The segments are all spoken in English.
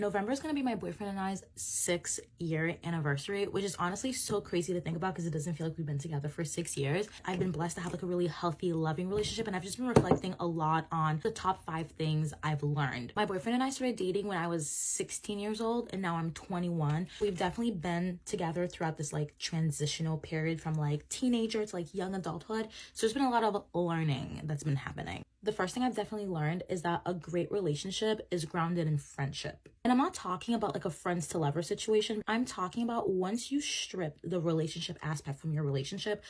November is going to be my boyfriend and I's 6-year anniversary, which is honestly so crazy to think about because it doesn't feel like we've been together for 6 years. I've been blessed to have like a really healthy, loving relationship, and I've just been reflecting a lot on the top 5 things I've learned. My boyfriend and I started dating when I was 16 years old, and now I'm 21. We've definitely been together throughout this like transitional period from like teenager to like young adulthood. So there's been a lot of learning that's been happening. The first thing I've definitely learned is that a great relationship is grounded in friendship. And I'm not talking about like a friends to lover situation. I'm talking about once you strip the relationship aspect from your relationship,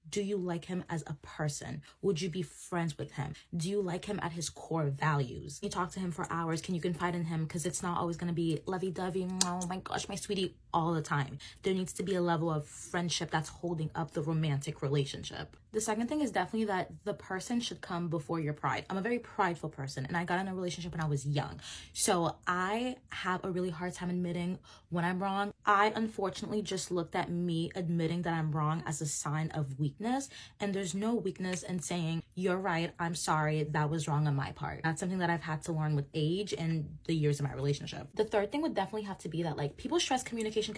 do you like him as a person? Would you be friends with him? Do you like him at his core values? You talk to him for hours. Can you confide in him? Because it's not always going to be lovey-dovey, oh my gosh, my sweetie, all the time. There needs to be a level of friendship that's holding up the romantic relationship. The second thing is definitely that the person should come before your pride. I'm a very prideful person, and I got in a relationship when I was young. So I have a really hard time admitting when I'm wrong. I unfortunately just looked at me admitting that I'm wrong as a sign of weakness, and there's no weakness in saying, you're right, I'm sorry, that was wrong on my part. That's something that I've had to learn with age and the years of my relationship. The third thing would definitely have to be that like people stress communication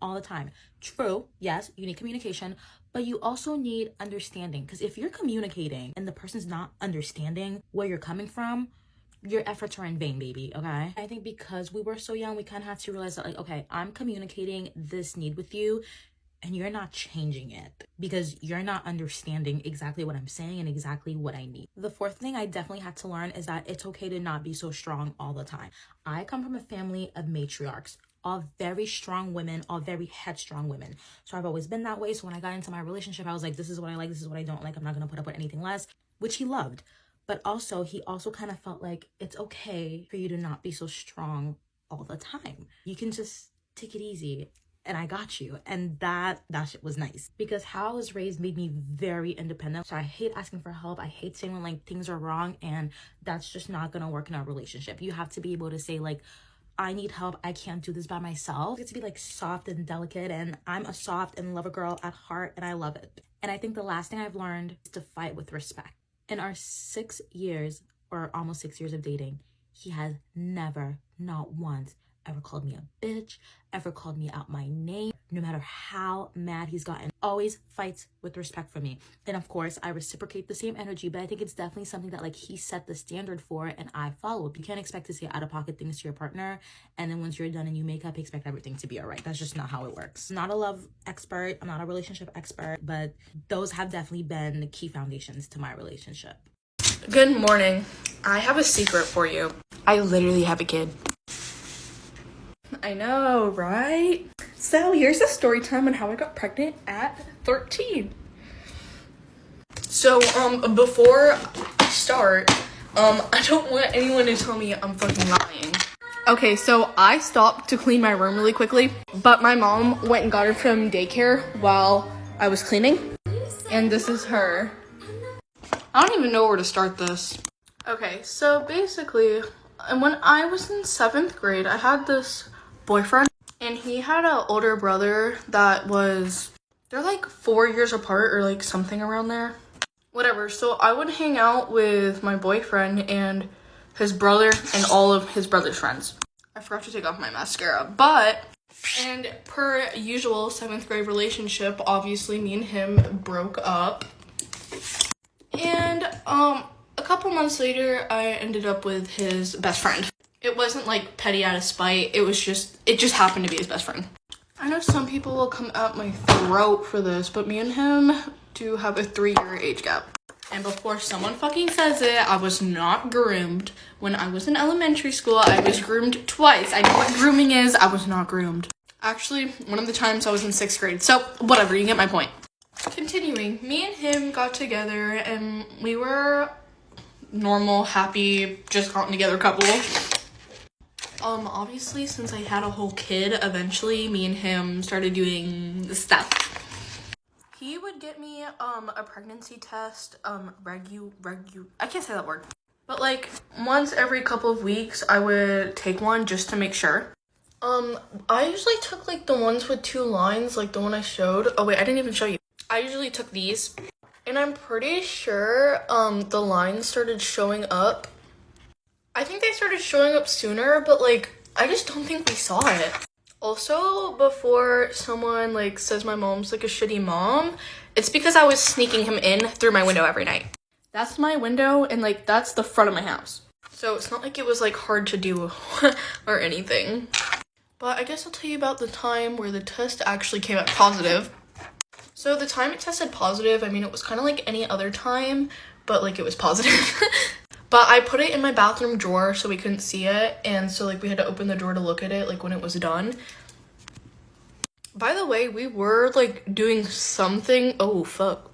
all the time. True, yes, you need communication, but you also need understanding, because if you're communicating and the person's not understanding where you're coming from, your efforts are in vain, baby. Okay, I think because we were so young, we kind of had to realize that like, okay, I'm communicating this need with you and you're not changing it because you're not understanding exactly what I'm saying and exactly what I need. The fourth thing I definitely had to learn is that it's okay to not be so strong all the time. I come from a family of matriarchs, all very strong women, all very headstrong women. So I've always been that way. So when I got into my relationship, I was like, this is what I like, this is what I don't like. I'm not going to put up with anything less, which he loved. But also, he also kind of felt like it's okay for you to not be so strong all the time. You can just take it easy and I got you. And that shit was nice, because how I was raised made me very independent. So I hate asking for help. I hate saying when like things are wrong, and that's just not going to work in our relationship. You have to be able to say like, I need help, I can't do this by myself. You get to be like soft and delicate, and I'm a soft and lover girl at heart, and I love it. And I think the last thing I've learned is to fight with respect. In our 6 years, or almost 6 years of dating, he has never, not once, ever called me a bitch, ever called me out my name, no matter how mad he's gotten. Always fights with respect for me. And of course, I reciprocate the same energy, but I think it's definitely something that like he set the standard for and I followed. You can't expect to say out-of-pocket things to your partner, and then once you're done and you make up, expect everything to be all right. That's just not how it works. I'm not a love expert, I'm not a relationship expert, but those have definitely been the key foundations to my relationship. Good morning. I have a secret for you. I literally have a kid. I know, right? So here's the story time on how I got pregnant at 13. So, before I start, I don't want anyone to tell me I'm fucking lying. Okay, so I stopped to clean my room really quickly, but my mom went and got her from daycare while I was cleaning. And this is her. I don't even know where to start this. Okay, so basically, when I was in 7th grade, I had this boyfriend, and he had an older brother that they're like 4 years apart or like something around there. Whatever, so I would hang out with my boyfriend and his brother and all of his brother's friends. I forgot to take off my mascara, and per usual 7th grade relationship, obviously me and him broke up. And a couple months later, I ended up with his best friend. It wasn't like petty out of spite, it just happened to be his best friend. I know some people will come at my throat for this, but me and him do have a 3-year age gap. And before someone fucking says it, I was not groomed. When I was in elementary school, I was groomed twice. I know what grooming is, I was not groomed. Actually, one of the times I was in 6th grade, so whatever, you get my point. Continuing, me and him got together, and we were normal, happy, just gotten together couple. Obviously, since I had a whole kid, eventually me and him started doing stuff. He would get me a pregnancy test, I can't say that word. But like once every couple of weeks, I would take one just to make sure. I usually took like the ones with 2 lines, like the one I showed. Oh wait, I didn't even show you. I usually took these, and I'm pretty sure the lines started showing up. I think they started showing up sooner, but like I just don't think we saw it. Also, before someone like says my mom's like a shitty mom, it's because I was sneaking him in through my window every night. That's my window, and like that's the front of my house. So it's not like it was like hard to do or anything. But I guess I'll tell you about the time where the test actually came out positive. So the time it tested positive, I mean, it was kind of like any other time, but like it was positive. But I put it in my bathroom drawer so we couldn't see it, and so like we had to open the drawer to look at it like when it was done. By the way, we were like doing something. Oh fuck.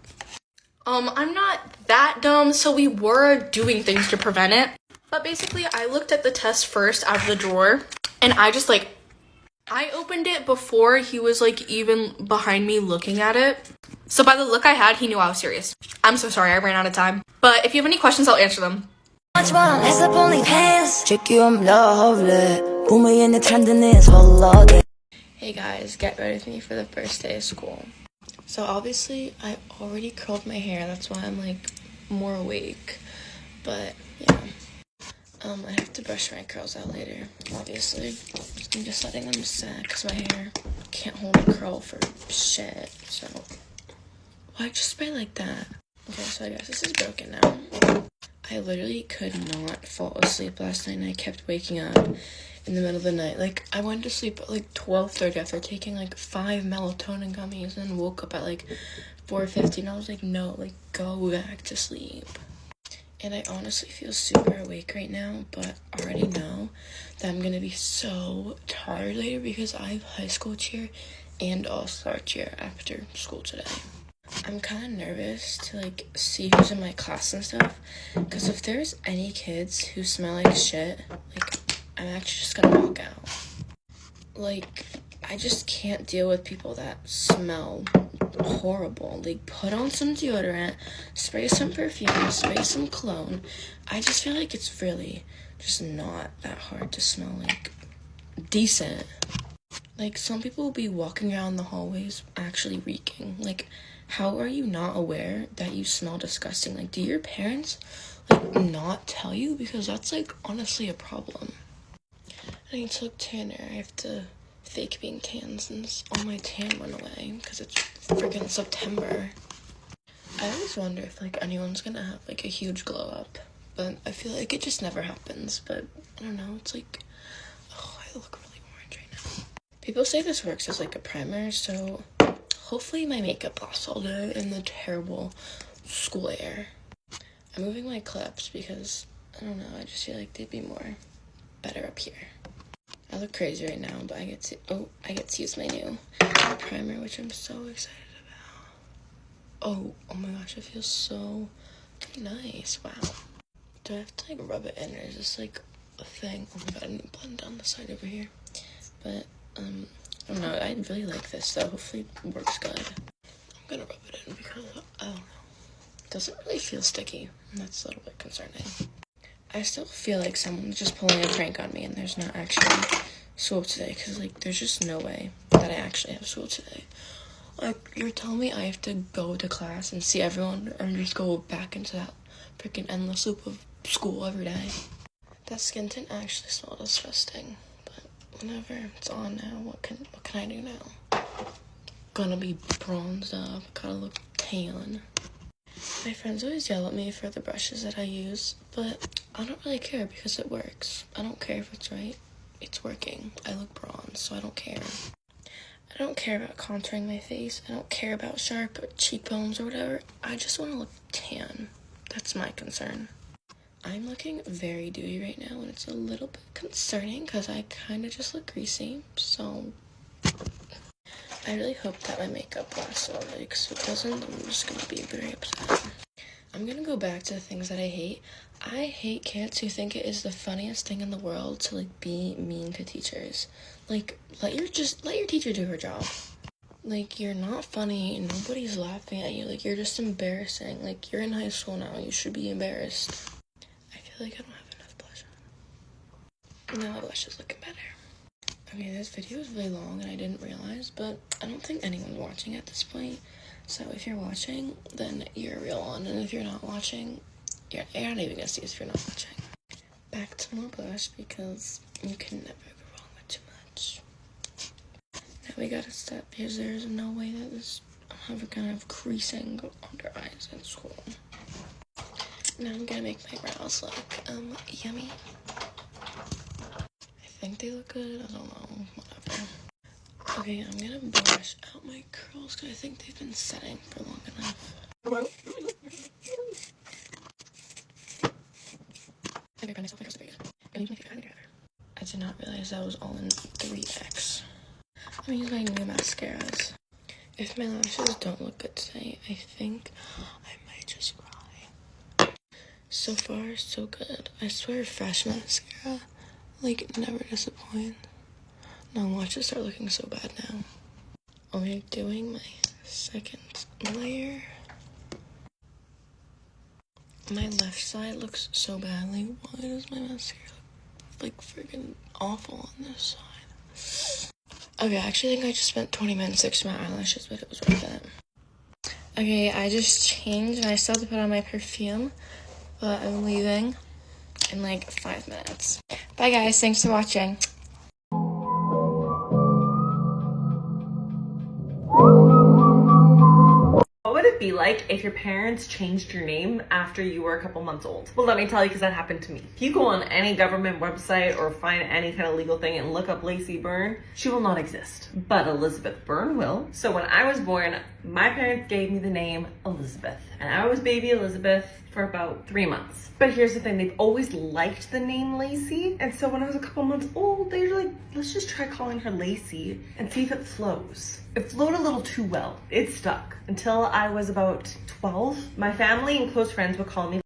I'm not that dumb, so we were doing things to prevent it. But basically, I looked at the test first out of the drawer, and I just like, I opened it before he was like even behind me looking at it. So by the look I had, he knew I was serious. I'm so sorry, I ran out of time. But if you have any questions, I'll answer them. Hey guys, get ready with me for the first day of school. So obviously, I already curled my hair. That's why I'm like more awake. But yeah. I have to brush my curls out later, obviously. I'm just letting them set because my hair can't hold a curl for shit, so. Why just spray like that? Okay, so I guess this is broken now. I literally could not fall asleep last night, and I kept waking up in the middle of the night. Like, I went to sleep at like 12:30 after taking like 5 melatonin gummies, and then woke up at like 4:50, and I was like, no, like, go back to sleep. And I honestly feel super awake right now, but I already know that I'm gonna be so tired later because I have high school cheer and all-star cheer after school today. I'm kind of nervous to like see who's in my class and stuff, because if there's any kids who smell like shit, like I'm actually just gonna walk out. Like, I just can't deal with people that smell horrible. Like, put on some deodorant, spray some perfume, spray some cologne. I just feel like it's really just not that hard to smell like decent. Like, some people will be walking around the hallways actually reeking. Like, how are you not aware that you smell disgusting? Like, do your parents like not tell you? Because that's like honestly a problem. I need to look tanner. I have to fake being tan since all my tan went away because it's freaking September. I always wonder if like anyone's gonna have like a huge glow up, but I feel like it just never happens. But I don't know, it's like, oh, I look really orange right now. People say this works as like a primer, so hopefully my makeup lasts all day in the terrible school air. I'm moving my clips because I don't know, I just feel like they'd be more better up here. I look crazy right now, but I get to use my new primer, which I'm so excited about. Oh my gosh, it feels so nice. Wow. Do I have to like rub it in, or is this like a thing? Oh my god, I need to blend down the side over here. But I don't know, I really like this though. Hopefully it works good. I'm gonna rub it in because I don't know, it doesn't really feel sticky, and that's a little bit concerning. I still feel like someone's just pulling a prank on me and there's not actually school today, because like there's just no way that I actually have school today. Like, you're telling me I have to go to class and see everyone and just go back into that freaking endless loop of school every day? That skin tint actually smells disgusting, but whatever, it's on now. What can I do now? Gonna be bronzed up, gotta look tan. My friends always yell at me for the brushes that I use, but I don't really care because it works. I don't care if it's right. It's working. I look bronze, so I don't care. I don't care about contouring my face. I don't care about sharp cheekbones or whatever. I just want to look tan. That's my concern. I'm looking very dewy right now, and it's a little bit concerning because I kind of just look greasy, so I really hope that my makeup lasts all day, because if it doesn't, I'm just going to be very upset. I'm going to go back to the things that I hate. I hate kids who think it is the funniest thing in the world to, like, be mean to teachers. Like, let your teacher do her job. Like, you're not funny, and nobody's laughing at you. Like, you're just embarrassing. Like, you're in high school now. You should be embarrassed. I feel like I don't have enough blush on. Now my blush is looking better. Okay, this video is really long and I didn't realize, but I don't think anyone's watching at this point. So if you're watching, then you're a real one. And if you're not watching, you're not even gonna see this if you're not watching. Back to more blush, because you can never go already got a step because there's no way that I'm ever gonna have creasing under eyes at school. Now I'm gonna make my brows look yummy. I think they look good. I don't know. Whatever. Okay, I'm gonna brush out my curls because I think they've been setting for long enough. I did not realize that was all in 3X. I'm using my new mascaras. If my lashes don't look good today, I think I might just cry. So far, so good. I swear, fresh mascara, like, never disappoint. Now watch it start looking so bad now. I'm doing my second layer. My left side looks so badly. Why does my mascara look like freaking awful on this side? Okay, I actually think I just spent 20 minutes fixing my eyelashes, but it was worth it. Okay, I just changed and I still have to put on my perfume, but I'm leaving in like 5 minutes. Bye guys, thanks for watching. What would it be like if your parents changed your name after you were a couple months old? Well, let me tell you, because that happened to me. If you go on any government website or find any kind of legal thing and look up Lacey Byrne, she will not exist. But Elizabeth Byrne will. So when I was born, my parents gave me the name Elizabeth. And I was baby Elizabeth for about 3 months. But here's the thing, they've always liked the name Lacey. And so when I was a couple months old, they were like, let's just try calling her Lacey and see if it flows. It flowed a little too well. It stuck. Until I was about 12, my family and close friends would call me